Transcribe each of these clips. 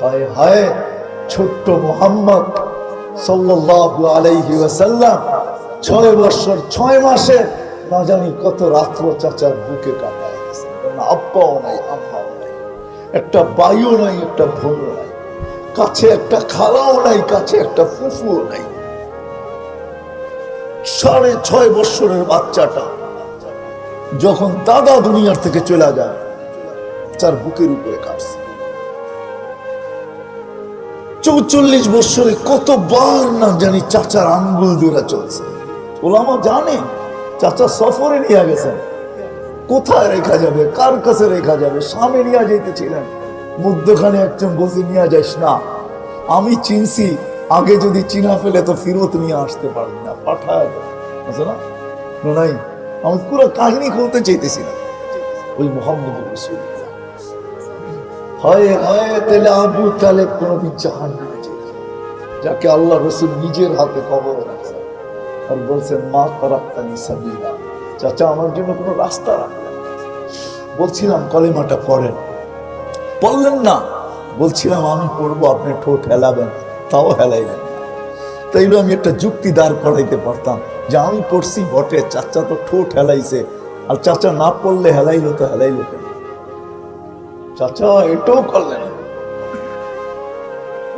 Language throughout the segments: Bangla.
হায় হায়, ছোট্ট মুহাম্মদ সাল্লাল্লাহু আলাইহি ওয়াসাল্লাম 6 বছর 6 মাসে না জানি কত রাত্র চাচার বুকে কাটায় গেছে। আব্বাও নাই, আম্মাও নাই, একটা ভাইও নাই, একটা বোনও নাই, কাছে একটা খালাও নাই, কাছে একটা ফুফুও নাই। 6.5 বছরের বাচ্চাটা যখন দাদা দুনিয়ার থেকে চলে যায়, তার বুকের উপরে কাটছে। 44 বছরে কতবার না জানি চাচার আঙ্গুল ধরে চলছে। ওলামা জানে চাচা সফরে নিয়ে গেছেন, কোথায় রেখা যাবে, কার কাছে রেখা যাবে, সামনে নিয়ে যাইতেছিলেন, মধ্যখানে একজন বসে নিয়ে যাইস না, আমি চিনছি, আগে যদি চিনা ফেলে তো ফিরত নিয়ে আসতে পারবি না, পাঠায় বুঝো না নাই। আমি পুরো কাহিনী খুলতে চাইতেছি না। ওই মুহাম্মদ রাসূল হয় হয় তাহলে আবু তালেব কোনদিন জাহান্নামে যেত, যাকে আল্লাহ রাসূল নিজের হাতে কবরে রাখছেন আর বলছেন মা তারাক্তানি সাবিলা, চাচা আমার জন্য কোনো রাস্তা রাখলেন। বলছিলাম কলেমাটা পড়েন, বললেন না। বলছিলাম আমি পড়বো, আপনি ঠোঁট হেলাবেন, তাও হেলাইলেন। তাইলে আমি একটা যুক্তি দাঁড় করাইতে পারতাম যে আমি পড়ছি বটে, চাচা তো ঠোঁট হেলাইছে, আর চাচা না পড়লে হেলাইলো তো হেলাইলো কেন? চাচা এটাও করলেন।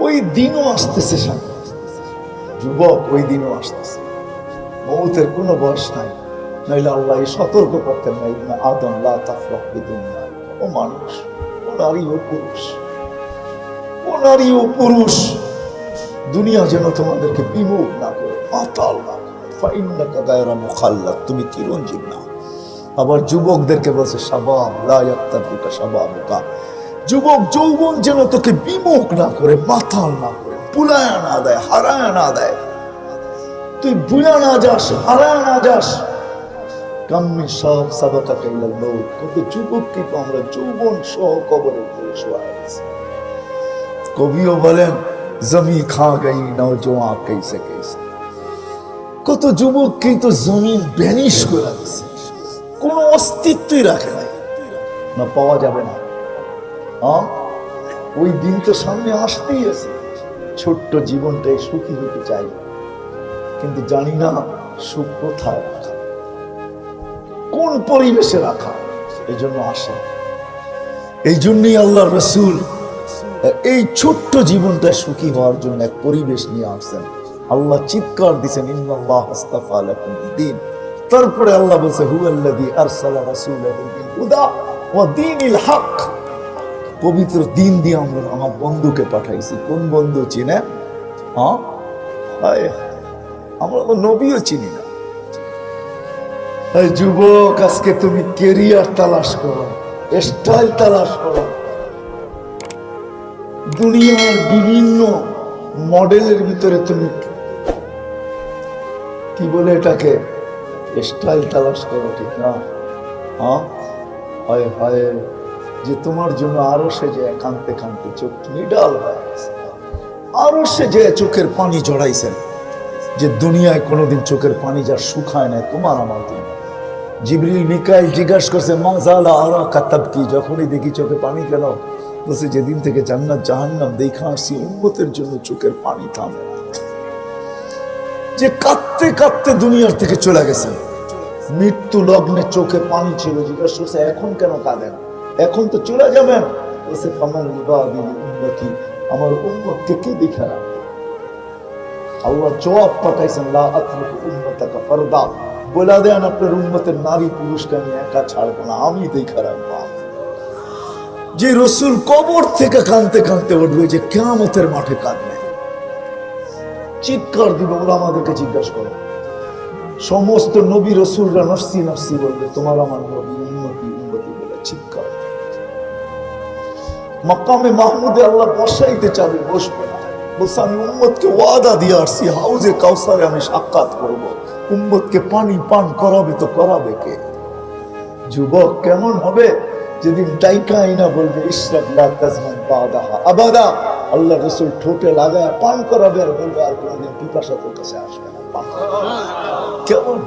ওই দিনও আসতেছে সামনে, যুবক, ওই দিনও আসতেছে। মৌতের কোনো বয়স নাই, নইলে আল্লাহ সতর্ক করতেন না, ইবনে আদম লা তাফরাহ বিদুনিয়া। ও মানুষ, ও নারী ও পুরুষ, ও নারী ও পুরুষ, দুনিয়া যেন তোমাদেরকে বিমুখ না করে, মাতাল না করে। ফাইন্নাকা গায়রা মুখাল্লাদ, তুমি চিরঞ্জীব না। আবার যুবকদেরকে বলছে শাবাব লা ইয়াক্তাবুকা শাবাবুকা, যুবক যৌবন যেন তোকে বিমুখ না করে, মাতাল না করে, বুলায়া না দেয়, হারায়া না দেয়, তুই বুলা না যাস, হারায়া না যাস। কাম্মি সব সাবাকাকা ইলাল মউত, কত যুবককে তো আমরা যৌবন সহ কবরে ফেলে শোয়া গেছি। কবিও বলেন জমি খা গই নওজোয়ান कैसे कैसे, কত যুবককেই তো জমিন ভ্যানিশ করে দিচ্ছে, কোনো অস্তিত্বই রাখে নাই, না পাওয়া যাবে না। ওই দিন তো সামনে আসতেই আছে। ছোট্ট জীবনটাই সুখী হতে চাই, কিন্তু জানি না সুখ কোথায় রাখা, কোন পরিবেশে রাখা। এই জন্য আসে, এই জন্যই আল্লাহ রাসূল এই ছোট্ট জীবনটা সুখী হওয়ার জন্য এক পরিবেশ নিয়ে আসছেন। আল্লাহ চিৎকার দিচ্ছেন ইন্নাল্লাহ আস্তাফা লাকুমুদ দ্বীন। তারপরে আল্লাহ বলছে হুয়াল্লাযী আরসালা রাসূলাহু বিল হুদা ওয়া দীনিল হক, পবিত্র দিন দিয়ে আমরা আমার বন্ধুকে পাঠাইছি। কোন বন্ধু চিনেন? আমরা তো নবীও চিনি না। যুবক, আজকে তুমি কেরিয়ার তালাশ করো, স্টাইল তালাশ করো, দুনিয়ার বিভিন্ন মডেলের ভিতরে তুমি কি বলে এটাকে স্টাইল তালাশ করো, ঠিক না? হয় হয় যে তোমার জন্য আরো সে যে কাঁদতে কাঁদতে চোখ নিডাল হয়ে গেছে, আরো সে যে চোখের পানি জড়াইছেন, যে দুনিয়ায় কোনোদিন চোখের পানি যার শুকায় নাই, তোমার আমার জন্য। জিবরিল মিকাইল জিজ্ঞাসা করছে মা জালা আরাকা তাবকি, যখনই দেখি চোখে পানি কেন? বলছে যেদিন থেকে জান্নাত জাহান্নাম দেখা আসছি, উম্মতের জন্য চোখের পানি থামে না। যে কাঁদতে কাঁদতে দুনিয়ার থেকে চলে গেছেন, মৃত্যু লগ্নে চোখে পানি ছিল, জিজ্ঞাসা করছে এখন কেন কাঁদেন? এখন তো চলে যাবেন। বলছে ফামান ইবাদি উম্মতি, আমার উম্মতকে কে দেখা রাখবে? আল্লাহ জবাব পাঠাইছেন লা আতরুকু উম্মাতাকা ফারদা, বলে দেন আপনার উম্মতের নারী পুরুষকে আমি একা ছাড়বো না, আমি দেখা রাখবো। যে রসুল কবর থেকে কাঁদতে কাঁদতে উঠবে, যে কিয়ামতের মাঠে কাঁদবে, চিৎকার দিবে। ওরা আমাদেরকে জিজ্ঞাসা করে, সমস্ত নবী রসুলরা নফসি নফসি বলবে, তোমার আমার নবী উম্মতি উম্মতি বলে চিৎকার। মাকামে মাহমুদে আল্লাহ বসাইতে চাবে, বসবে না। বলছে আমি উম্মতকে ওয়াদা দিয়ে আসছি, হাউজে কাউসারে আমি সাক্ষাৎ করব, উম্মতকে পানি পান করাবে তো করাবে কে? যুবক কেমন হবে যেদিন ডাইকা আইনা বলবে ইশরাব লা তাজমান বাদাহা আবাদা, আল্লাহ রাসূল ঠোঁটে লাগায় পান করাবে আর বলবে আর কোনদিন পিপাসা তোর কাছে আসবে না, পান কেমন?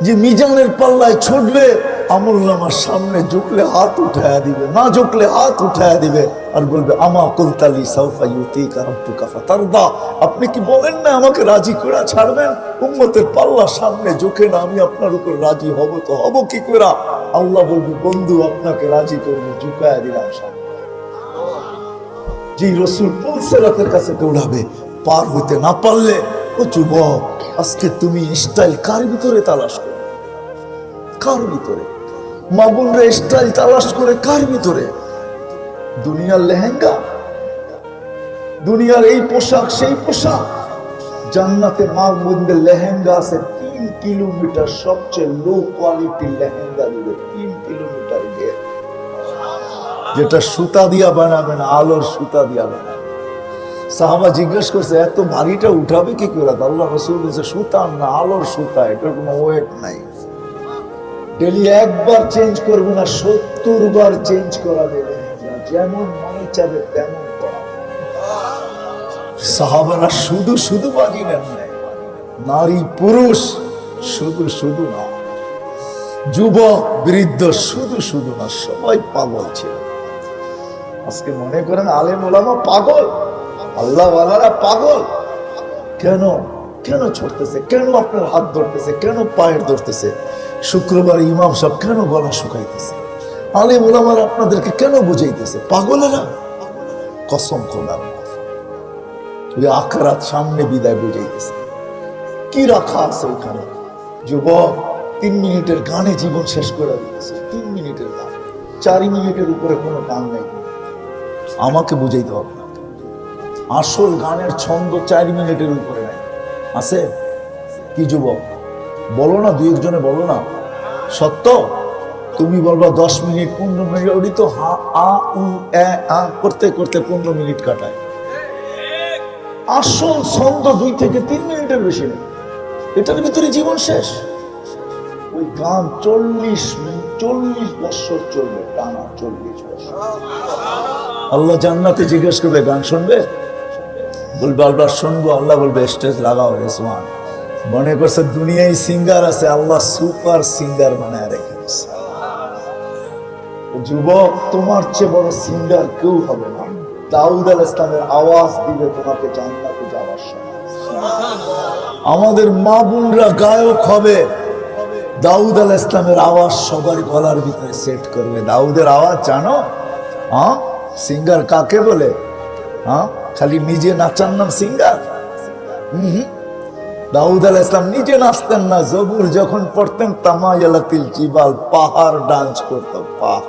যে মিজানের পাল্লায় ছুটবে আমলনামার সামনে ঝুঁকলে হাত উঠায়া দিবে, না ঝুঁকলে হাত উঠায়া দিবে আর বলবে আমা কুলতালি সাউফা ইউতিকা রাব্বুকা ফাতারদা, আপনি কি বলেন না আমাকে রাজি করে ছাড়বেন? উম্মতের পাল্লা সামনে ঝুঁকে না আমি আপনার উপর রাজি হব তো হব কি করে? আল্লাহ বলবে বন্ধু আপনাকে রাজি করবো, ঝুঁকায়া দিলাম সামনে। যে রসুল পুলসেরাতের কাছে দৌড়াবে, পার হইতে না পারলে ও যুবক আজকে তুমি স্টাইল কার ভিতরে তালাশ করো? কার ভিতরে? মা বোনরা স্টাইল তালাশ করে কার ভিতরে? দুনিয়ার লেহেঙ্গা, দুনিয়ার এই পোশাক সেই পোশাক। জান্নাতে মা বোনদের লেহেঙ্গা আছে 3 কিলোমিটার, সবচেয়ে লো কোয়ালিটির লেহেঙ্গা দিবে 3 কিলোমিটার গিয়ে, যেটা সুতা দিয়া বানাবে না, আলোর সুতা দিয়া বানাবে। সাহাবা জিজ্ঞেস করছে এত ভারীটা উঠাবে কি করে? আল্লাহ রাসূল বলেছে সুতা না, আলোর সুতা, এটার কোনো ওয়েট নাই। ডেলি একবার চেঞ্জ করবে না, 70 বার চেঞ্জ করাবে, যেমন মনে চাবে তেমন করাবে। সাহাবারা শুধু শুধু বাজি নেন নাই, নারী পুরুষ শুধু শুধু না, যুবক বৃদ্ধ শুধু শুধু না, সবাই পাগল ছিল। আজকে মনে করেন আলেম ওলামা পাগল, আল্লাহওয়ালারা পাগল। কেন কেন ছড়তেছে? কেন আপনার হাত ধরতেছে? কেন পায়ের ধরতেছে? শুক্রবার ইমাম সাহেব কেন গলা শুকাইতেছে? আলেম ওলামার আপনাদেরকে কেন বুঝাইতেছে? পাগলেরা কসম খোদার, ওই আখরাত সামনে বিদায় বুঝাইতেছে। কি রাখা আছে ওইখানে? যুবক 3 মিনিটের গানে জীবন শেষ করে দিতেছে। 3 মিনিটের গান, 4 মিনিটের উপরে কোনো গান নেই। আমাকে বুঝাইতে হবে না, আসল গানের ছন্দ 4 মিনিটের উপরে নাই। আছে কি যুবক? বলো না, 2-1 জনে বলো না। সত্য তুমি বলবা 10 মিনিট 15 মিনিট, ওটি তো হা আ উ এ আ করতে করতে 15 মিনিট কাটায়। আসল ছন্দ 2 থেকে 3 মিনিটের বেশি নেই, এটার ভিতরে জীবন শেষ। ওই গান 40 বছর চলবে, টানা 40 বছর। আল্লাহ জান্নাতে জিজ্ঞেস করবে গান শুনবে? বলবে আল্লাহ শুনবো। আল্লাহ বলবে স্টেজ লাগাও রেসওয়ান। মনে করছে দুনিয়ায় সিঙ্গার আছে, আল্লাহ সুপার সিঙ্গার বানায় রেখেছে। যুবক তোমার চেয়ে বড় সিঙ্গার কেউ হবে না। দাউদ আলাইহিস সালামের আওয়াজ দিবে তোমাকে জান্নাতে যাওয়ার সময়। আমাদের মা বোনরা গায়ক হবে, দাউদ আলাইহিস সালামের আওয়াজ সবার গলার ভিতরে সেট করবে। দাউদের আওয়াজ জানো? হ্যাঁ, সিঙ্গার কাকে বলে? হ্যাঁ, খালি নিজে নাচার নাম সিঙ্গার? দাউদ আলাইহিস সালাম নিজে নাচতেন না, জবুর যখন পড়তেন তামায়ালাতিল জিবাল, পাহাড় ডান্স করতো, পাহাড়।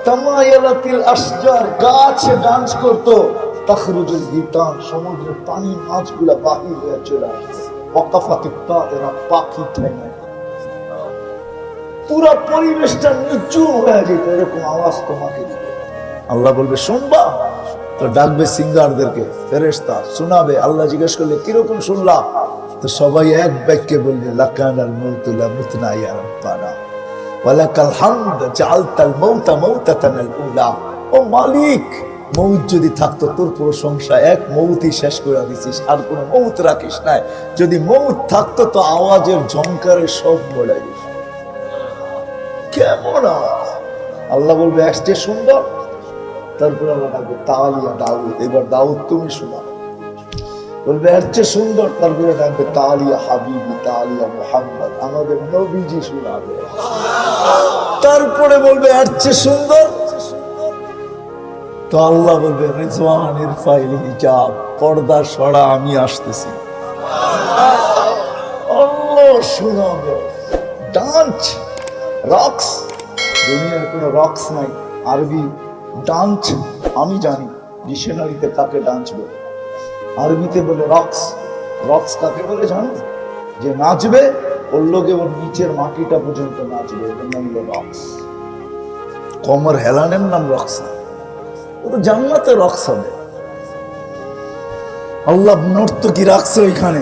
তামায়ালাতিল আশজার, গাছ ডান্স করতো। তাখরুজুল গিতান, সমুদ্রের পানি মাছগুলা বাহির হয়ে চলে আসছে। ওয়াকাফাতিত তায়রা, পাখি থেমে, পুরো পরিবেশটা নিচু হয়ে যেত, এরকম আওয়াজ তোমাকে দিবে। আল্লাহ বলবে শুনবা? তো ডাকবে সিঙ্গারদেরকে, ফেরেশতা শোনাবে। আল্লাহ জিজ্ঞেস করলে কিরকম শুনলা? তো সবাই এক বাক্যে বলবে লাকানাল মাউতু লা মুতনা ইয়া রাব্বানা ওয়ালাকাল হামদ জাআলতাল মাউতা মাউতাতানাল উলা। ও মালিক, মৌত যদি থাকতো তোর প্রশংসা, এক মৌতই শেষ করে দিছিস, আর কোনো মৌত রাখিস নাই। যদি মৌত থাকতো তো আওয়াজের ঝংকারে সব বলে দিস। কেমন আওয়াজ! আল্লাহ বলবে একটে সুন্দর। তারপরে আল্লাহ ডাকবে তালিয়া দাউদ, এবার দাউদ তুমি শোনা। বলবে এর চেয়ে সুন্দর। তারপরে ডাকবে তালিয়া হাবিবি, তালিয়া মুহাম্মদ, আমাদের নবীজি শোনাবে। তারপরে বলবে এর চেয়ে সুন্দর। তো আল্লাহ বলবে রিজওয়ান ইরফাইল হিজাব, পর্দা সরা, আমি আসতেছি। আল্লাহ শোনাবে। ডান্স, রক্স, দুনিয়ার কোনো রক্স নাই। আরবি ডান্স আমি জানি, ডিকশনারিতে কাকে ডান্স বলে? আরবিতে বলে রক্স। রক্স কাকে বলে জানো? যে নাচবে ওর লোকে ওর নিচের মাটিটা পর্যন্ত নাচবে, এর নাম হলো রক্স। কমর হেলানের নাম রক্স। ও তো জান্নাতে রক্স হবে। আল্লাহ নর্তকী রাখছে ওইখানে,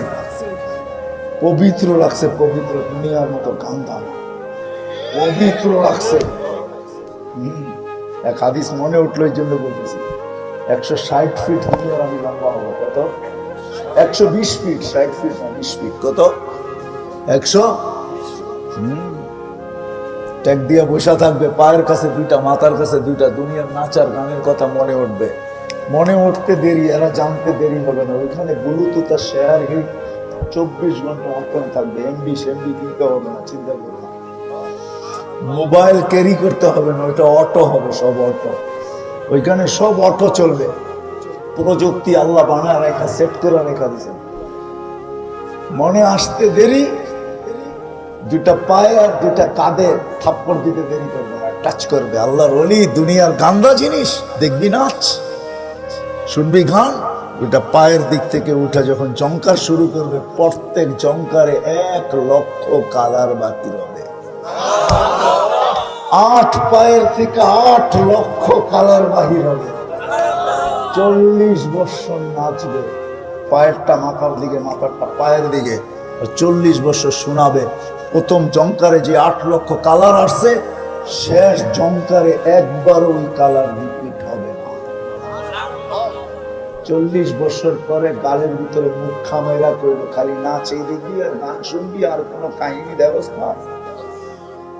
পবিত্র রাখছে, পবিত্র, দুনিয়ার মতো গান্ধা পবিত্র রাখছে। এক হাদিস মনে উঠলো, এই জন্য বলতেছি। 160 ফিট দুনিয়ার আমি লম্বা হবো। কত? 120 ফিট। 60 ফিট না, 20 ফিট। কত? 100। ট্যাগ দিয়ে বসা থাকবে, পায়ের কাছে দুইটা, মাথার কাছে দুইটা, দুনিয়ার নাচার গানের কথা মনে উঠবে। মনে উঠতে দেরি, এরা জানতে দেরি হবে না। ওইখানে ব্লুটুথ আর শেয়ার হিট 24 ঘন্টা অপেন থাকবে। এমবি সেমবি কিনতে হবে না, চিন্তা করবে না। মোবাইল ক্যারি করতে হবে না, ওইটা অটো হবে, সব অটো। ওইখানে সব অটো চলবে। প্রযুক্তি আল্লাহ বানায় রেখা, সেট করে রেখা দিয়েছেন। মনে আসতে দেরি, দুটা পায়ে আর দুটা কাঁধে থাপ্পড় দিতে দেরি করবে না, টাচ করবে। আল্লাহর ওলি দুনিয়ার গান্দা জিনিস দেখবি, নাচ শুনবি, গান। দুটা পায়ের দিক থেকে উঠে যখন জঙ্কার শুরু করবে, প্রত্যেক জঙ্কারে 1 লক্ষ কালার বাতি হবে। 8 পায়ের থেকে 8 লক্ষ কালার বাহির হবে। 40 বছর নাচবে, পায়েরটা মাথার দিকে, মাথারটা পায়ের দিকে, 40 বছর শোনাবে। প্রথম জঙ্কারে যে 8 লক্ষ কালার আসছে, শেষ জঙ্কারে একবার ওই কালার রিপিট হবে না। 40 বছর পরে গালের ভিতরে মুখ খামেরা করবে, খালি নাচ এই দেখবি আর গান শুনবি, আর কোনো কাহিনী দেখোস না,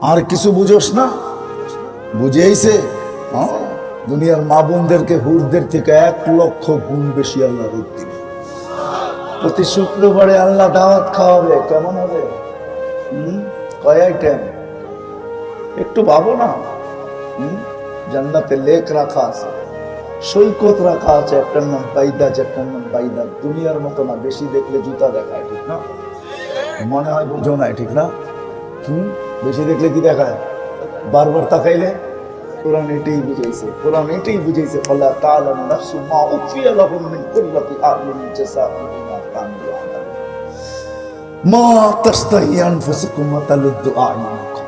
আর কিছু বুঝোস না। বুঝেইছে? দুনিয়ার মা বোনদেরকে হুরদের থেকে 1 লক্ষ গুণ বেশি আল্লাহ রূপ দিবে। প্রতি শুক্রবারে আল্লাহ দাওয়াত খাওয়াবে। কেমন হবে? কয় আইটেম? একটু ভাবো না। জান্নাতে লেক রাখা আছে, সৈকত রাখা আছে, একটার নাম বাইদাজ, একটার নাম বাইদাজ। দুনিয়ার মতো না, বেশি দেখলে জুতা দেখায়, ঠিক না? মনে হয় বুঝো না, ঠিক না? বেশি দেখলে কি দেখায়? বারবার তাকাইলে। কোরআন এটাই বুঝাইছে, কোরআন এটাই বুঝাইছে, ফালা তাআলামু নাফসুম মা উখফিয়া লাহুম মিন কুররাতি আ'য়ুনিন জাযাআন বিমা কানু ইয়া'মালুন মা তাশতাহি আনফুসুকুম ওয়া তালুদ্দু আ'য়ুনুকুম।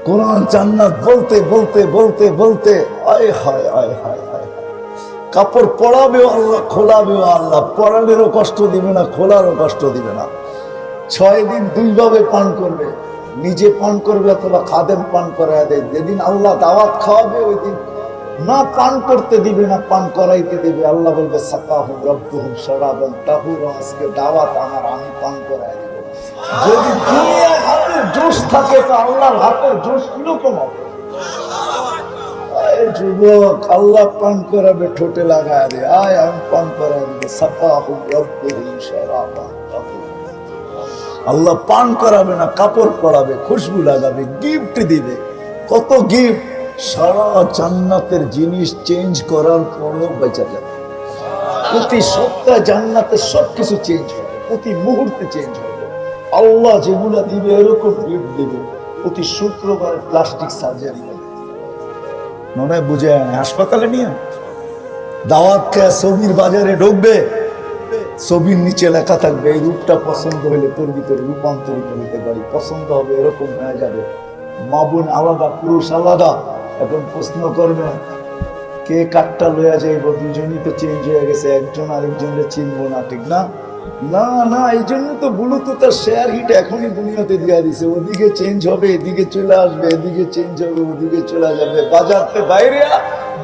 কোরআন জান্নাত বলতে বলতে বলতে বলতে আয় হায় আয় হায় হায়, কাপড় পরাবেও আল্লাহ, খোলাবেও আল্লাহ। পরানেরও কষ্ট দিবে না, খোলারও কষ্ট দিবে না। 6 দিন 2 ভাবে পান করবে, নিজে পান করবে অথবা খাদেম পান করায় দেয়। যেদিন আল্লাহ দাওয়াত খাওয়াবে, ওই দিন না পান করতে দিবে না পান করাইতে দিবে। আল্লাহ বলবে সাকাহুম রাব্বুহুম শারাবান তাহুরা, আজকে দাওয়াত আমার, আমি পান করায় দিব। যদি দুনিয়ায় হাতের জোশ থাকে, তো আল্লাহর হাতের জোশ কিরকম হবে? যুবক, আল্লাহ পান করাবে, ঠোঁটে লাগায় দে, আয় আমি পান করায় দিব। সাকাহুম রাব্বুহুম শারাবান তাহুরা। আল্লাহ পান করাবে না, কাপড় পরাবে, খুশবু লাগাবে, গিফট দিবে। কত গিফট! সারা জান্নাতের জিনিস চেঞ্জ করার পরেও বেঁচে যাবে। প্রতি সপ্তাহে জান্নাতের সবকিছু চেঞ্জ হবে, প্রতি মুহূর্তে চেঞ্জ হবে। আল্লাহ যেগুলা দিবে এরকম গিফট দিবে। প্রতি শুক্রবারে প্লাস্টিক সার্জারি হবে। মনে হয় বুঝে হাসপাতালে নিয়ে দাওয়াত খেয়ে ছবির বাজারে ঢুকবে, ছবির নিচে লেখা থাকবে, এই রূপটা পছন্দ হলে তোর ভিতরে রূপান্তরিত হতে পারি, পছন্দ হবে, এরকম হয়ে যাবে। মা বোন আলাদা, পুরুষ আলাদা। এখন প্রশ্ন করবে, কে কাঠটা লইয়া যাইব? দুজনই তো চেঞ্জ হয়ে গেছে, একজন আরেকজনের চিনবো না, ঠিক না? না না, এই জন্য তো ব্লুটুথ আর শেয়ার হিট এখনই দুনিয়াতে দিয়া দিছে। ওদিকে চেঞ্জ হবে, এদিকে চলে আসবে, এদিকে চেঞ্জ হবে, ওদিকে চলে যাবে। বাজারতে বাইরে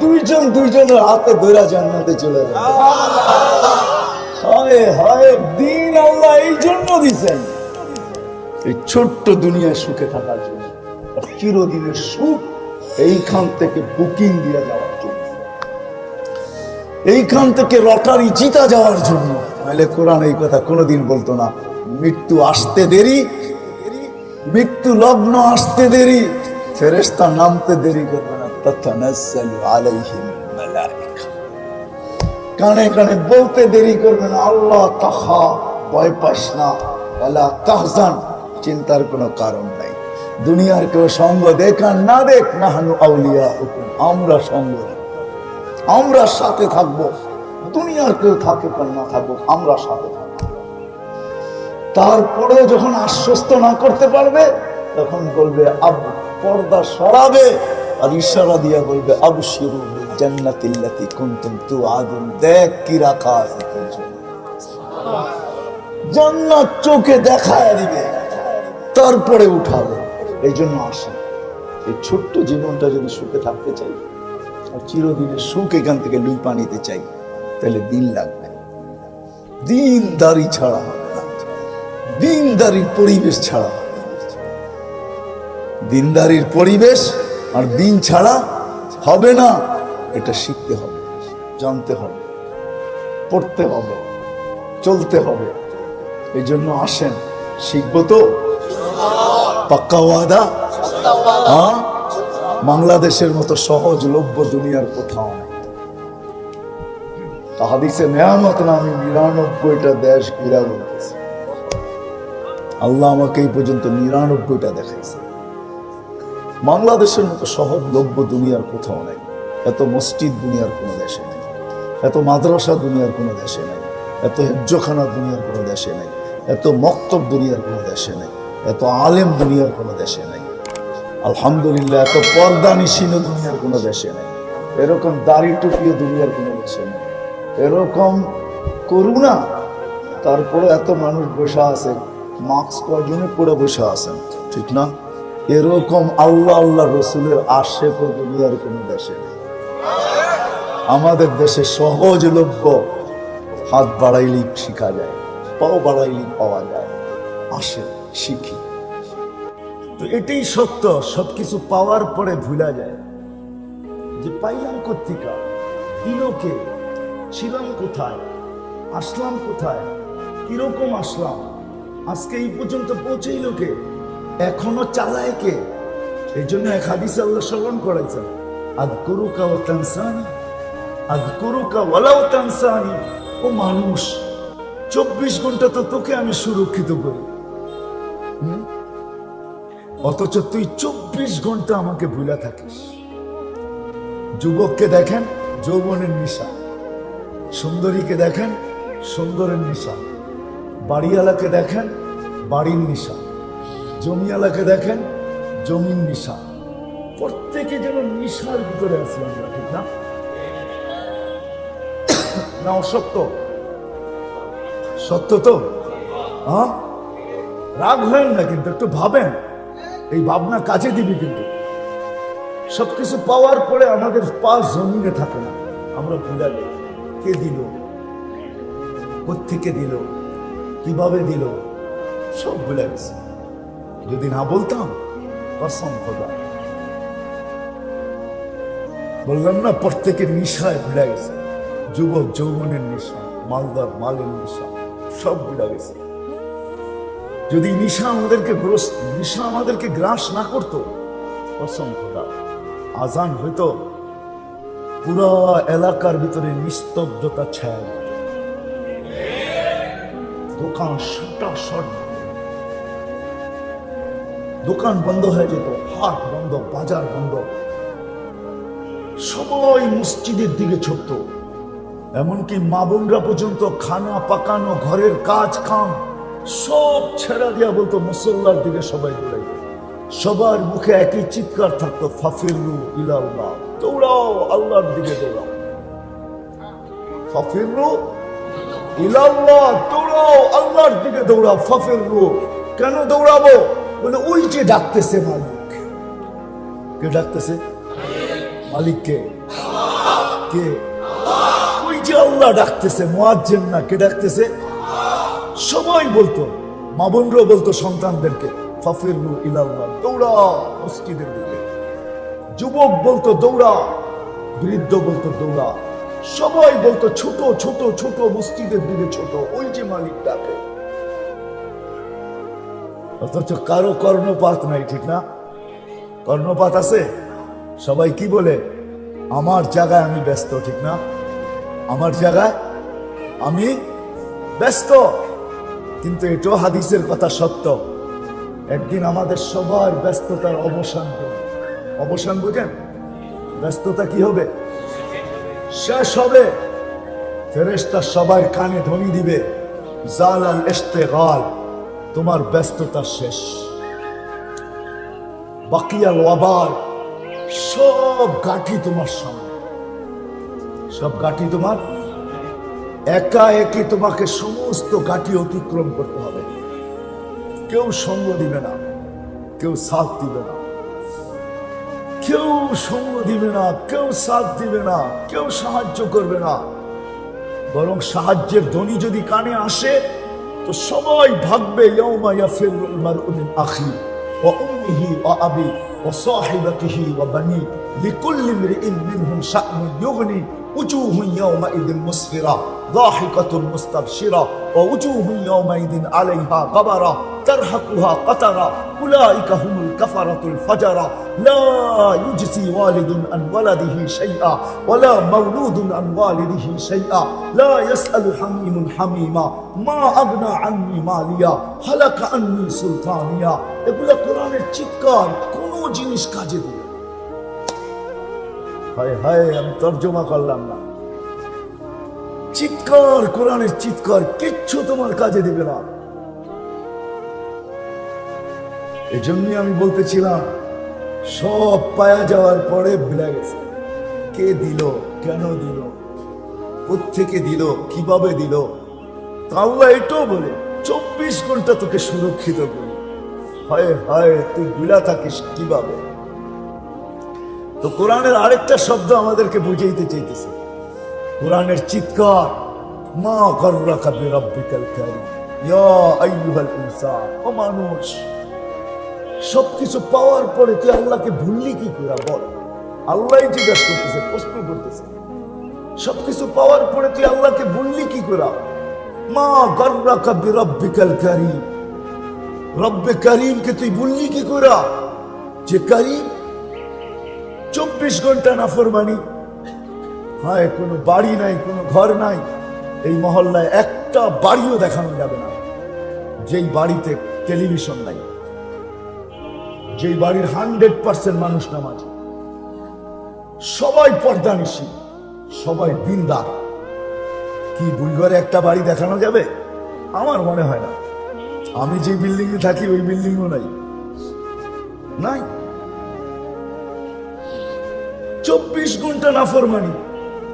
দুইজন দুইজনের হাতে ধরা জান্নাতে চলে যাবে। হায় হায়, দিন আল্লাহ এই জন্য দিছেন, এই ছোট্ট দুনিয়ায় সুখে থাকার জন্য। আর চিরদিনের সুখ এইখান থেকে বুকিং দিয়ে যাওয়ার জন্য, এইখান থেকে লটারি জিতা যাওয়ার জন্য। নাহলে কোরআন এই কথা কোনোদিন বলতো না। মৃত্যু আসতে দেরি, মৃত্যু লগ্ন আসতে দেরি, ফেরেশতা নামতে দেরি করবে না। তাতানাজ্জালু আলাইহিম মালাইকা, কানে কানে বলতে দেরি করবে না, আল্লাহ তাখা, ভয় পাস না, ওয়ালা তাহজান, চিন্তার কোনো কারণ নাই। দুনিয়ার কেউ সঙ্গ দেখ আর না দেখ, নাহনু আউলিয়াউকুম, আমরা সঙ্গ, আমরা সাথে থাকবো। দুনিয়ার কেউ থাকে আর না থাকুক, আমরা সাথে থাকবো। তারপরে যখন আশ্বস্ত না করতে পারবে, তখন বলবে আব, পর্দা সরাবে আর ইশারা দিয়া বলবে আবশিরু বিল জান্নাতিল্লাতী কুনতুম তুআদুন, দেখ কি রাখা আছে তোর জন্য। জান্নাত চোখে দেখায় দিবে, তারপরে উঠাবে। এই জন্য আসে, এই ছোট্ট জীবনটা যদি সুখে থাকতে চাই আর চিরদিনের সুখ এখান থেকে লুপা নিতে চাই, তাহলে দিন লাগবে। দিনদারি ছাড়া হবে না, দিনদারির পরিবেশ ছাড়া হবে না। দিনদারির পরিবেশ আর দিন ছাড়া হবে না, এটা শিখতে হবে, জানতে হবে, পড়তে হবে, চলতে হবে। এই জন্য আসেন, শিখবো তো, পাক্কা ওয়াদা। হ্যাঁ, বাংলাদেশের মতো সহজলভ্য দুনিয়ার কোথাও নেই। হাদিসে নেয়ামত না, আমি 99টা দেশ ঘুরা বলতেছি। আল্লাহ আমাকে এই পর্যন্ত 99টা দেখাইছে। বাংলাদেশের মতো সহজলভ্য দুনিয়ার কোথাও নেই। এত মসজিদ দুনিয়ার কোনো দেশে নেই, এত মাদ্রাসা দুনিয়ার কোনো দেশে নেই, এত হেজ্জখানা দুনিয়ার কোনো দেশে নেই, এত মক্তব দুনিয়ার কোনো দেশে নেই, এত আলেম দুনিয়ার কোনো দেশে নেই। আলহামদুলিল্লাহ, এত পর্দা নিশিনো দুনিয়ার কোনো দেশে নেই, এরকম দাড়ি টুপিয়ে দুনিয়ার কোনো দেশে নেই, এরকম করুণা। তারপরে এত মানুষ বসে আছে, মাস্ক কয়জনে পরে বসে আছেন, ঠিক না? এরকম আল্লাহ আল্লাহ রসুলের আশেক দুনিয়ার কোনো দেশে নেই। আমাদের দেশে সহজলভ্য, হাত বাড়াইলেই শিখা যায়, পাও বাড়াইলেই পাওয়া যায়। আসে, শিখি। তো এটাই সত্য, সবকিছু পাওয়ার পরে ভুলা যায় যে পাইলাম কোত্থেকে, দিলকে, ছিলাম কোথায়, আসলাম কোথায়, কিরকম আসলাম, আজকে এই পর্যন্ত পৌঁছেইল কে, এখনো চালায় কে। এই জন্য এক হাদিসে আল্লাহ স্মরণ করাইছেন, আযকুরুকা ওয়া তানসানি, আযকুরুকা ওয়ালাউ তানসানি। ও মানুষ, 24 ঘন্টা তো তোকে আমি সুরক্ষিত করি, অথচ তুই 24 ঘন্টা আমাকে ভুলা থাকিস। যুবককে দেখেন, যৌবনের নেশা, সুন্দরীকে দেখেন, সুন্দরের নেশা, বাড়িওয়ালাকে দেখেন, বাড়ির নেশা, জমিওয়ালাকে দেখেন, জমির নেশা। প্রত্যেকে যেন নেশার ভিতরে আছি আমরা, ঠিক না? না অসত্য? সত্য তো? হ্যাঁ, রাগ হয় না, কিন্তু একটু ভাবেন, এই ভাবনা কাজে দিবি। কিন্তু সবকিছু পাওয়ার পরে আমাদের পা জমিনে থাকে না, আমরা ভুলে যাই কে দিল, কোত্থেকে দিল, কিভাবে দিল, সব ভুলে গেছে। যদি না বলতাম, কসম খোদা, বললাম না, প্রত্যেকের নেশায় ভুলে গেছে। যুবক যৌবনের নেশা, মালদার মালের নেশা, সব ভুলে গেছে। যদি নেশা আমাদেরকে গ্রাস না করতো, কসম খোদা, আজান হইতো, পুরো এলাকার ভিতরে নিস্তব্ধতা ছায়া, দোকান শট, দোকান বন্ধ হয়ে যেত, হাট বন্ধ, বাজার বন্ধ, সবাই মসজিদের দিকে ছুটত। এমনকি মা বোনরা পর্যন্ত খানা পাকানো, ঘরের কাজ কাম সব ছেড়া দিয়া বলতো মুসল্লার দিকে সবাই দৌড়াইত। সবার মুখে একই চিৎকার থাকতো, ফাফিরু ইলাল্লাহ, দৌড়াও আল্লাহর দিকে, দৌড়াও, ফাফিরু ইলাল্লাহ, দৌড়াও আল্লাহর দিকে, দৌড়াও, ফাফিরু। কেন দৌড়াবো? বলে ওই যে ডাকতেছে মালিক। কে ডাকতেছে? মালিককে। কে? ওই যে আল্লাহ ডাকতেছে, মুয়াজ্জিন না, কে ডাকতেছে? সবাই বলতো, মা বোনরাও বলতো সন্তানদেরকে, ফাফিরু ইলাল্লাহ, দৌড়া মসজিদের দিকে। যুবক বলতো দৌড়া, বৃদ্ধ বলতো দৌড়া, সবাই বলতো ছোট ছোট ছোট মসজিদের দিকে ছোট, ওই যে মালিক ডাকে। অথচ কারো কর্ণপাত নাই, ঠিক না? কর্ণপাত আছে? সবাই কি বলে? আমার জায়গায় আমি ব্যস্ত, ঠিক না? আমার জায়গায় আমি ব্যস্ত। কিন্তু এটাও হাদিসের কথা সত্য, একদিন আমাদের সবার ব্যস্ততার অবসান হবে। অবসান বুঝেন? ব্যস্ততা কি হবে? শেষ হবে। ফেরেশতা সবার কানে ধ্বনি দিবে, জালাল ইশতিগাল, তোমার ব্যস্ততা শেষ। বাকিয়াল ওয়াবাল, সব গাঠি তোমার সামনে, সব গাঠি তোমার, একা একই তোমাকে সমস্ত গাঠি অতিক্রম করতে হবে। কেউ সঙ্গ দিবে না, কেউ সাথ দিবে না, কেউ সঙ্গ দিবে না, কেউ সাথ দিবে না, কেউ সাহায্য করবে না। বরং সাহায্যের ধ্বনি যদি কানে আসে তো সবাই ভাববে, ইয়াউমা ইয়াফিরুল মারউ মিন আখিহি ওয়া উম্মিহি ওয়া আবি ওয়া সাহিবাতিহি ওয়া বানি লিকুল্লি ইমরিইন মিনহুম শা'নুন ইউগনি উজুহুন ইয়াওমাইযিন মুসফিরা যাহিকাতুন মুস্তাবশিরা ওয়া উজুহুন ইয়াওমাইযিন আলাইহা গাবারা তারহাকুহা কাতারা উলাইকা হুমুল কাফারাতুল ফাজারা লা ইউজসি ওয়ালিদুন আন ওয়ালাদিহি শাইআ ওয়া লা মাওলুদুন আন ওয়ালিদিহি শাইআ লা ইয়াসআলু হামীমুন হামীমা মা আগনা আন্নি মালিয়া হালাকা আন্নি সুলতানিয়া। এগুলো কোরআনের চিৎকার, কোনো জিনিস কাজে দিবে। হায় হায়, আমি তর্জমা করলাম না। চিৎকার, কোরআনের চিৎকার, কিচ্ছু তোমার কাজে দিবে না। এই জন্যই আমি বলতেছিলাম, সব পায়া যাওয়ার পরে ভুলে গেছে কে দিল, কেন দিল, কোত্থেকে দিল, কিভাবে দিল। আল্লাহ এটাও বলে 24 ঘন্টা তোকে সুরক্ষিত করি। হায় হায়, তুই ভুলা থাকিস কিভাবে। তো কোরআনের আরেকটা শব্দ আমাদেরকে বুঝাইতে চাইতেছে, কোরআনের চিৎকার, মা গররাকা বিরাব্বিকাল কারীম ইয়া আইয়ুহাল ইনসান। ও মানুষ, সবকিছু পাওয়ার পরে তুই আল্লাহকে ভুললি কি করে বল। আল্লাহই জিজ্ঞাসা করতেছে, প্রশ্ন করতেছে, সবকিছু পাওয়ার পরে তুই আল্লাহকে ভুললি কি করে। মা গররাকা বিরাব্বিকাল কারীম, রব্বে কারীমকে তুই ভুললি কি করে, যে কারীম 24 ঘন্টা নাফরমানি। হায়, কোনো বাড়ি নাই, কোনো ঘর নাই, এই মহল্লায় একটা বাড়িও দেখানো যাবে না যেই বাড়িতে টেলিভিশন নাই, যেই বাড়ির 100% মানুষ নামাজি, সবাই পর্দানিশী, সবাই দিনদার। কি বুলঘরে একটা বাড়ি দেখানো যাবে? আমার মনে হয় না। আমি যে বিল্ডিং এ থাকি ওই বিল্ডিংও নাই, নাই। 24 ঘন্টা নাফরমানি,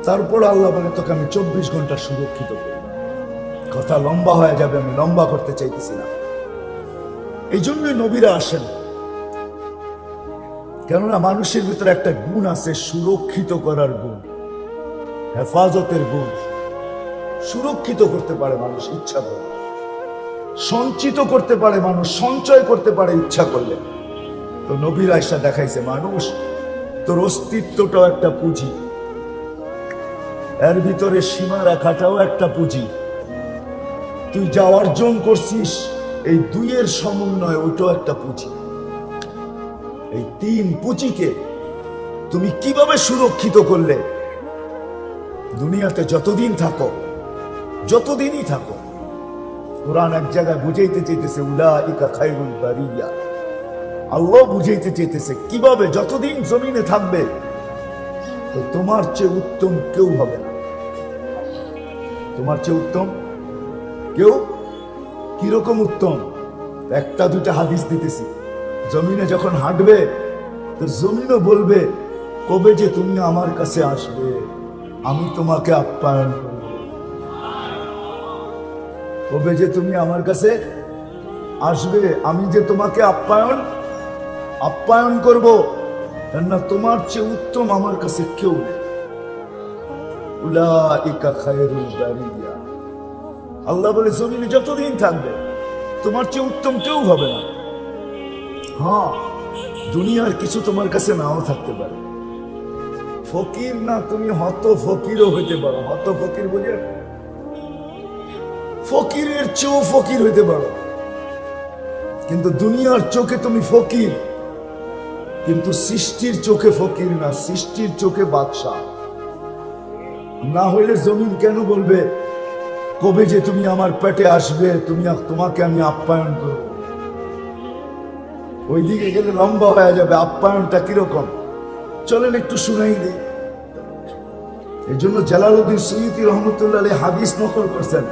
তারপর আল্লাহ বলে তোকে আমি 24 ঘন্টা সুরক্ষিত করি। কথা লম্বা হয়ে যাবে, আমি লম্বা করতে চাইতেছি না। এই জন্যই নবীরা আসেন, কেননা মানুষের ভিতরে একটা গুণ আছে, সুরক্ষিত করার গুণ, হেফাজতের গুণ। সুরক্ষিত করতে পারে মানুষ ইচ্ছা করে, সঞ্চিত করতে পারে মানুষ, সঞ্চয় করতে পারে ইচ্ছা করলে। তো নবীরা এসে দেখাইছে, মানুষ তোর অস্তিত্বটাও একটা পুঁজি, এর ভিতরে সীমা রাখাটাও একটা পুঁজি। তুই যা অর্জন করছিস এই দুইয়ের সমন্বয়, ওইটাও একটা পুঁজি। এই 3 পুঁজিকে তুমি কিভাবে সুরক্ষিত করলে, দুনিয়াতে যতদিন থাকো, যতদিনই থাকো। কোরআন এক জায়গায় বুঝাইতে চাইতেছে উলাইকা খায়রুল বারিয়া। আল্লাহ বুঝাইতে চাইতেছে কিভাবে যতদিন জমিনে থাকবে তো তোমার চেয়ে উত্তম কেউ হবে না। তোমার চেয়ে উত্তম কেউ, কিরকম উত্তম? একটা দুটা হাদিস দিতেছি। জমিনে যখন হাঁটবে তো জমিনও বলবে, কবে যে তুমি আমার কাছে আসবে, আমি তোমাকে আপ্যায়ন করব। কবে যে তুমি আমার কাছে আসবে, আমি যে তোমাকে আপ্যায়ন করব। কেননা তোমার চেয়ে উত্তম আমার কাছে কেউ নেই। উলাইকা খায়রুল বারিয়া। আল্লাহ বলে জমিনে যতদিন থাকবে তোমার চেয়ে উত্তম কেউ হবে না। হ্যাঁ, দুনিয়ার কিছু তোমার কাছে নাও থাকতে পারে। ফকির না তুমি হত ফকিরও হইতে পারো। হত ফকির বুঝে, ফকিরের চেয়েও ফকির হইতে পারো। কিন্তু দুনিয়ার চোখে তুমি ফকির, কিন্তু সৃষ্টির চোখে ফকির না, সৃষ্টির চোখে বাদশা। না হইলে জমিন কেন বলবে কবে যে তুমি আমার পেটে আসবে, তোমাকে আমি আপ্যায়ন করব। ওইদিকে গেলে লম্বা হয়ে যাবে। আপ্যায়নটা কিরকম চলেন একটু শুনাই দিই। এই জন্য জালালউদ্দিন সুয়ুতী রহমতুল্লাহ আলাইহি হাদিস নকল করছেন,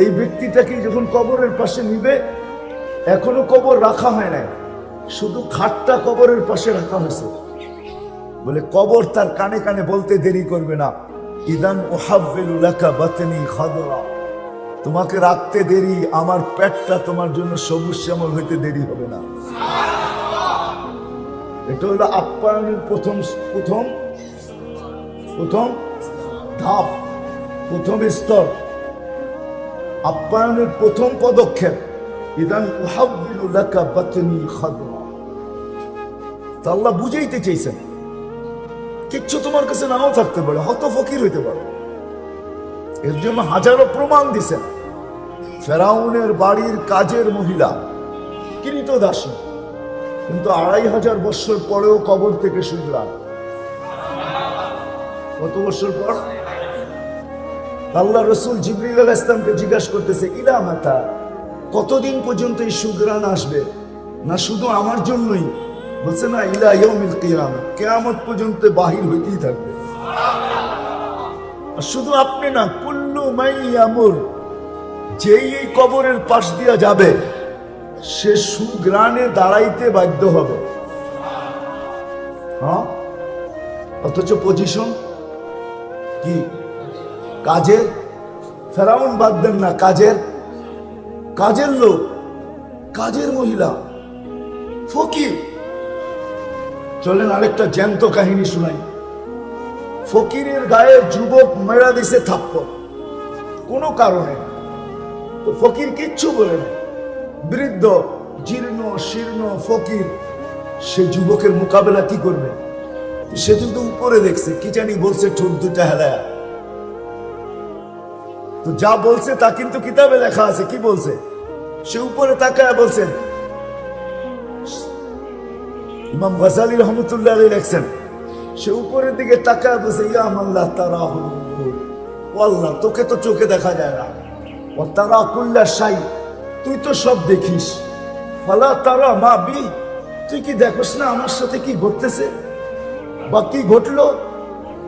এই ব্যক্তিটাকে যখন কবরের পাশে নিবে, এখনো কবর রাখা হয় নাই, শুধু খাটটা কবরের পাশে রাখা হয়েছে। বলে কবর তার কানে কানে বলতে দেরি করবে না, ইদান উহাব্বিলু লাকা বাতনি খাদরা, তোমাকে রাখতে দেরি, আমার পেটটা তোমার জন্য সবুজ শ্যামল হইতে দেরি হবে না। এটা হলো আপ্যায়নের প্রথম ধাপ, প্রথম স্তর, আপ্যায়নের প্রথম পদক্ষেপ। ইদান উহাব্বিলু লাকা বাতনি খাদরা, তা আল্লাহ বুঝাইতে চাইছেন কিচ্ছু তোমার কাছে নাও থাকতে পারে, হত ফকির হইতে পারে। এর জন্য হাজারো প্রমাণ দিছেন। ফেরাউনের বাড়ির কাজের মহিলা, কৃতদাসী, কিন্তু 2500 বছর পরেও কবর থেকে শুনলাম। কত বছর পর? আল্লাহ রসুল জিবরিল আলাইহিস সালামকে জিজ্ঞাসা করতেছে, ইলা মাতা, কতদিন পর্যন্ত এই সুগ্রাণ আসবে? না শুধু আমার জন্যই? বলছে না, ইলা ইয়াউমিল কিয়ামা, কিয়ামত পর্যন্ত বাহির হইতেই থাকবে। শুধু আপনি না, কুল্লু মাই ইয়ামুর, যেই এই কবরের পাশ দিয়া যাবে সে সুগ্রাণে দাঁড়াইতে বাধ্য হবে। হ্যাঁ, অথচ পজিশন কি? কাজের। ফেরাউন বাদ দেন না, কাজের লোক, কাজের মহিলা, ফকির। চলেন আরেকটা জ্যান্ত কাহিনী শুনাই। ফকিরের গায়ে যুবক মেরা দিছে থাপ্পড়, কোনো কারণে। তো ফকির কিচ্ছু বলে না। বৃদ্ধ, জীর্ণ শীর্ণ ফকির, সে যুবকের মোকাবেলা কি করবে? সে তো উপরে দেখছে, কি জানি বলছে, ঠোঁট দুটা হেলায়া। তো যা বলছে তা কিন্তু কিতাবে লেখা আছে। কি বলছে? সে উপরে তাকায় বলছেন, ইমাম গাযালী রহমাতুল্লাহ আলাইহি লেখছেন, সে উপরের দিকে তাকায় বলছে, ইয়া আল্লাহ তারাহু, ও আল্লাহ, তোকে তো চোখে দেখা যায় না। ও তারা কুল্লা শাই, তুই তো সব দেখিস। ফালা তারা মা বি, তুই কি দেখোস না আমার সাথে কি ঘটতেছে বা কি ঘটলো?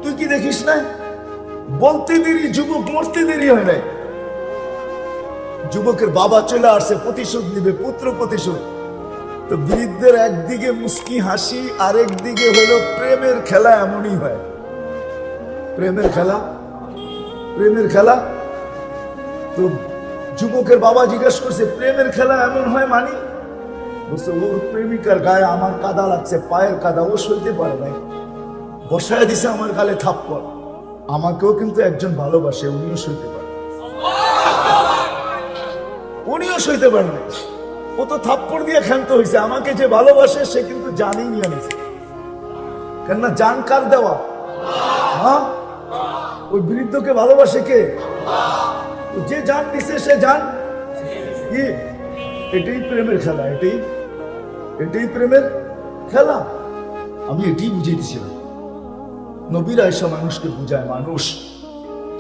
তুই কি দেখিস না? বলতে দেরি, যুবক মরতে দেরি হয় নাই। যুবকের বাবা চলে আসছে, প্রতিশোধ নিবে, পুত্র প্রতিশোধ। তো বৃদ্ধের একদিকে মুস্কি হাসি, আরেক দিকে হলো প্রেমের খেলা। এমনই হয় প্রেমের খেলা। তো যুবকের বাবা জিজ্ঞাসা করছে, প্রেমের খেলা এমন হয় মানে? বলছে, ওর প্রেমিকার গায়ে আমার কাদা লাগছে, পায়ের কাদা, ও সইতে পারে নাই, বসায় দিছে আমার গালে থাপ্পড়। আমাকেও কিন্তু একজন ভালোবাসে, উনিও সইতে পারে, না। ও তো থাপ্পড় দিয়ে ক্ষান্ত হয়েছে। আমাকে যে ভালোবাসে সে কিন্তু জানেই নিয়ে নিছে। কেননা জান কার দেওয়া? হ্যাঁ, ওই বৃদ্ধকে ভালোবাসে কে? যে জান দিছে সে জান কি? এটাই প্রেমের খেলা, এটাই প্রেমের খেলা। আমি এটাই বুঝাইতেছিলাম। নবীরা এসব মানুষকে বুঝায়, মানুষ,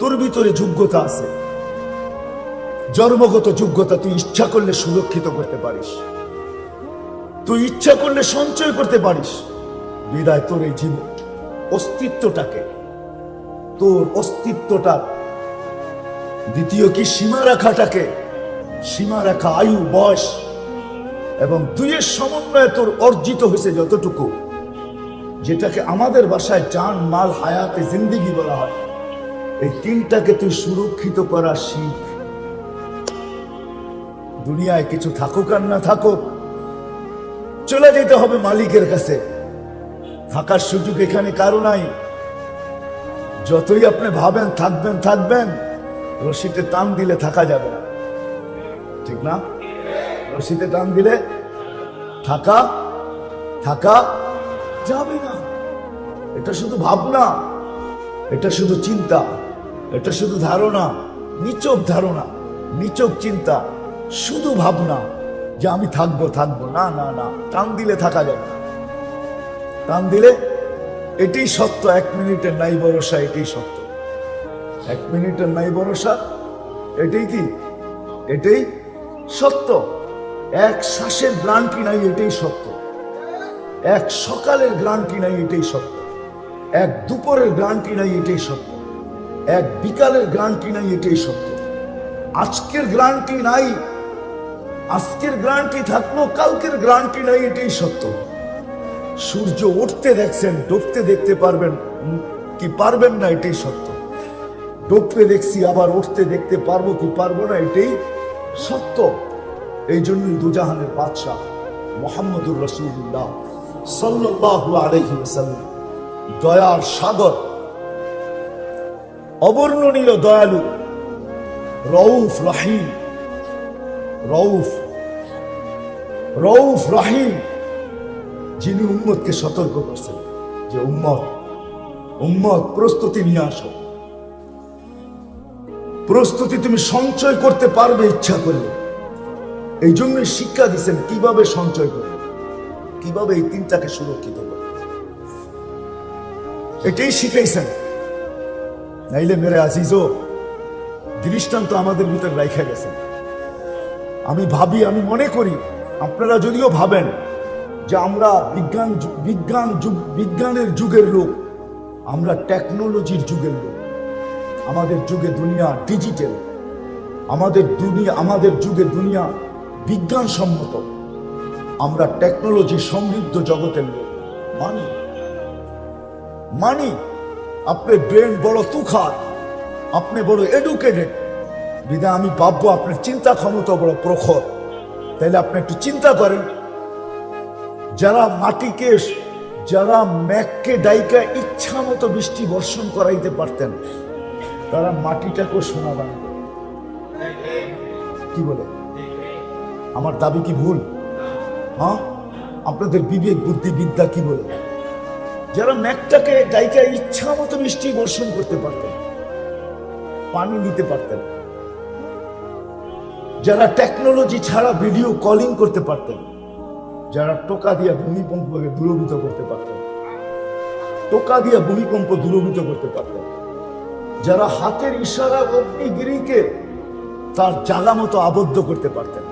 তোর ভিতরে যোগ্যতা আছে, জন্মগত যোগ্যতা। তুই ইচ্ছা করলে সুরক্ষিত করতে পারিস, তুই ইচ্ছা করলে সঞ্চয় করতে পারিস। বিদায় তোর এই জীবন অস্তিত্বটাকে, তোর অস্তিত্বটা, দ্বিতীয় কি সীমা রাখা আয়ু, বয়স এবং দুইয়ের সমন্বয়ে তোর অর্জিত হয়েছে যতটুকু, যেটাকে আমাদের ভাষায় জান, মাল, হায়াতে জিন্দেগি বলা হয়। এই তিনটাকে তুই সুরক্ষিত করা শিখ। দুনিয়ায় কিছু থাকুক আর না থাকুক, চলে যেতে হবে মালিকের কাছে। থাকার সুযোগ এখানে কারো নাই। যতই আপনি ভাবেন থাকবেন, রশিতে টান দিলে থাকা যাবে না, ঠিক না? রশিতে টান দিলে থাকা যাবে না। এটা শুধু ভাবনা, এটা শুধু চিন্তা, এটা শুধু ধারণা, নিচক ধারণা, নিচক চিন্তা, শুধু ভাবনা যে আমি থাকবো। না, টান দিলে থাকা যাবে না। টান দিলে, এটাই সত্য। 1 মিনিটের নাই ভরসা, এটাই সত্য। 1 মিনিটের নাই ভরসা, এটাই সত্য। এক শ্বাসের গ্রান্টি নাই, এটাই সত্য। এক সকালের গ্রান্টি নাই, এটাই সত্য। এক দুপুরের গ্রান্টি নাই, এটাই সত্য। এক বিকালের গ্রান্টি নাই, এটাই সত্য। আজকের গ্রান্টি নাই, আজকের গ্রান্টি থাকলো, কালকের গ্রান্টি নাই, এটাই সত্য। সূর্য উঠতে দেখছেন, ডুবতে দেখতে পারবেন কি পারবেন না, এটাই সত্য। ডুবতে দেখছি, আবার উঠতে দেখতে পারবো কি পারবো না, এটাই সত্য। এই জন্যই দুজাহানের বাদশাহ মুহাম্মদুর রাসূলুল্লাহ সাল্লাল্লাহু আলাইহি ওয়াসাল্লাম, দয়ার সাগর, অবর্ণনীয় দয়ালু, রউফ রহিম, যিনি উম্মতকে সতর্ক করছেন যে উম্মত উম্মত প্রস্তুতি নিয়ে আসো, প্রস্তুতি তুমি সঞ্চয় করতে পারবে ইচ্ছা করলে। এই জন্য শিক্ষা দিচ্ছেন কিভাবে সঞ্চয় করবে, কিভাবে এই তিনটাকে সুরক্ষিত করবে, এটাই শিখাইছেন। নাইলে মেরে আজিজও দৃষ্টান্ত আমাদের ভিতরে রাইখা গেছেন। আমি ভাবি, আমি মনে করি, আপনারা যদিও ভাবেন যে আমরা বিজ্ঞানের যুগের লোক, আমরা টেকনোলজির যুগের লোক। আমাদের যুগে দুনিয়া ডিজিটাল, আমাদের যুগে দুনিয়া বিজ্ঞানসম্মত, আমরা টেকনোলজি সমৃদ্ধ জগতের লোক। মানি আপনার ব্রেন বড় তুখার, আপনি বড় এডুকেটেড, বিধায় আমি ভাববো আপনার চিন্তা ক্ষমতা বড় প্রখর। তাইলে আপনি একটু চিন্তা করেন, যারা মাটিকে, যারা মেঘকে ডাইকা ইচ্ছা মতো বৃষ্টি বর্ষণ করাইতে পারতেন, তারা মাটিটাকেও সোনা বানাবে। কি বলে? আমার দাবি কি ভুল? হ্যাঁ, আপনাদের বিবেক বুদ্ধি বিদ্যা কি বলে? যারা মেঘটাকে ডাইকা ইচ্ছা মতো বৃষ্টি বর্ষণ করতে পারতেন, পানি নিতে পারতেন, যারা টেকনোলজি ছাড়া ভিডিও কলিং করতে পারতেন, যারা টোকা দিয়ে ভূমিকম্পকে দূরীভূত করতে পারতেন, টোকা দিয়ে ভূমিকম্প দূরীভূত করতে পারতেন, যারা হাতের ইশারা অগ্নিগিরিকে তার জায়গা মতো আবদ্ধ করতে পারতেন।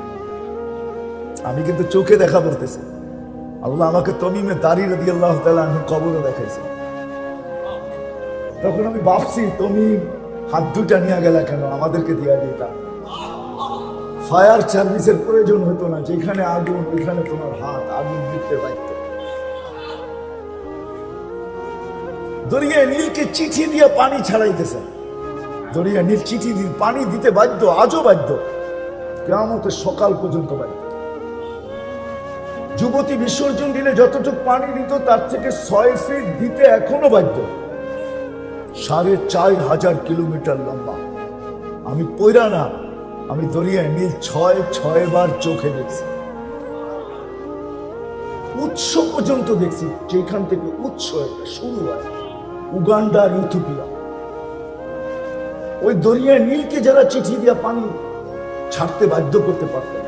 আমি কিন্তু চোখে দেখা বলতেছি, আল্লাহ আমাকে তমিমে দাঁড়ি রাদিয়াল্লাহু তাআলা আনহু কবরে দেখাইছে। তখন আমি ভাবছি, তমিম হাত দুটা নিয়ে গেল কেন, আমাদেরকে দিয়া দিতাম। ফায়ার সার্ভিসের প্রয়োজন হতো না, যেখানে আগুন ওইখানে তোমার হাত আগুন দিতে পারত। দরিয়া নীলকে চিঠি দিয়ে পানি ছাড়াইতেছেন, দরিয়া নীল চিঠি দিয়ে পানি দিতে বাধ্য, আজও বাধ্য, কিয়ামতের সকাল পর্যন্ত বাধ্য। যুবতী বিসর্জন দিলে যতটুকু পানি দিত তার থেকে 6 ফিট দিতে এখনো বাধ্য। 4500 কিলোমিটার লম্বা। আমি পয়রা না, আমি দরিয়া নীল 6 বার চোখে দেখছি, উৎস পর্যন্ত দেখছি, যেখান থেকে উৎস শুরু হয়, উগান্ডা আর ইথিওপিয়া। ওই দরিয়া নীলকে যারা চিঠি দিয়া পানি ছাড়তে বাধ্য করতে পারতেন,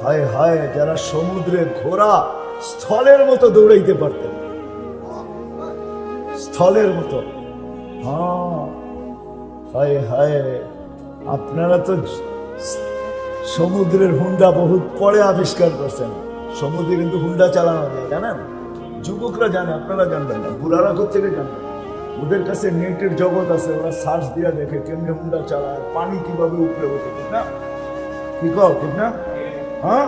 হায় হায়, যারা সমুদ্রে ঘোড়া স্থলের মতো দৌড়াইতে পারতেন, স্থলের মতো। হ্যাঁ, হায় হায়, আপনারা তো সমুদ্রের হুন্ডা বহুত পরে আবিষ্কার করছেন। সমুদ্রে কিন্তু হুন্ডা চালানো যায়, জানেন? যুবকরা জানে, আপনারা জানবেন না, বুড়ারা কোথেকে জানবেন? ওদের কাছে নেটের জগৎ আছে, ওরা সার্চ দিয়ে দেখে কেমনে হুন্ডা চালায়, পানি কিভাবে উপরে ওঠে, ঠিক না? কি কও, ঠিক না? হ্যাঁ,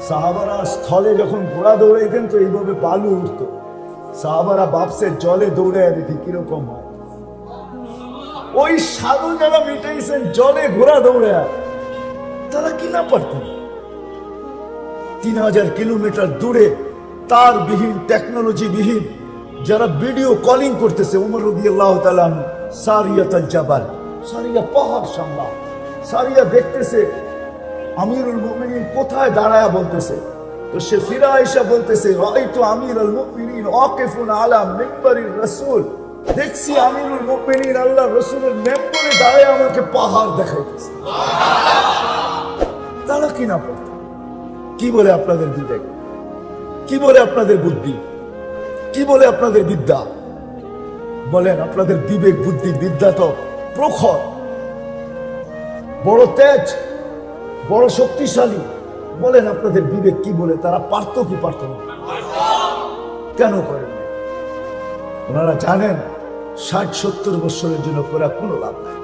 সাহাবারা স্থলে যখন ঘোড়া দৌড়াইতেন তো এইভাবে বালু উঠতো, সাহাবারা ভাবছে জলে দৌড়ায় দেখি কিরকম হয়। ওই সাধু যারা মিটাইছেন জলে ঘোড়া দৌড়ায়, তারা কি না পারতেন? 3000 কিলোমিটার দূরে তার বিহীন, টেকনোলজি বিহীন, যারা ভিডিও কলিং করতেছে, উমর রাদিয়াল্লাহু তাআলা সারিয়াতুল জাবাল, সারিয়া পাহাড় সামলা, সারিয়া দেখতেছে আমিরুল মুমিনিন কোথায় দাঁড়ায়া বলতেছে, তো সে ফিরা আয়েশা বলতেছে, রাআইতু আমিরুল মুমিনিন ওয়াকিফুন আলা মিম্বারির রাসূল, দেখছি আমিরুল মুমিনিন আল্লাহর রাসূলের মেম্বরে দাঁড়ায় আমাকে পাহাড় দেখাইতেছে। তারা কি না পারে? কি বলে আপনাদের বিবেক? কি বলে আপনাদের বুদ্ধি? কি বলে আপনাদের বিদ্যা? বলেন, আপনাদের বিবেক বুদ্ধি বিদ্যা তো প্রখর, বড় তেজ, বড় শক্তিশালী। বলেন আপনাদের বিবেক কি বলে? তারা পারত কি পারত না? কেন করেন? ওনারা জানেন 60-70 বছরের জন্য করা কোনো লাভ নাই।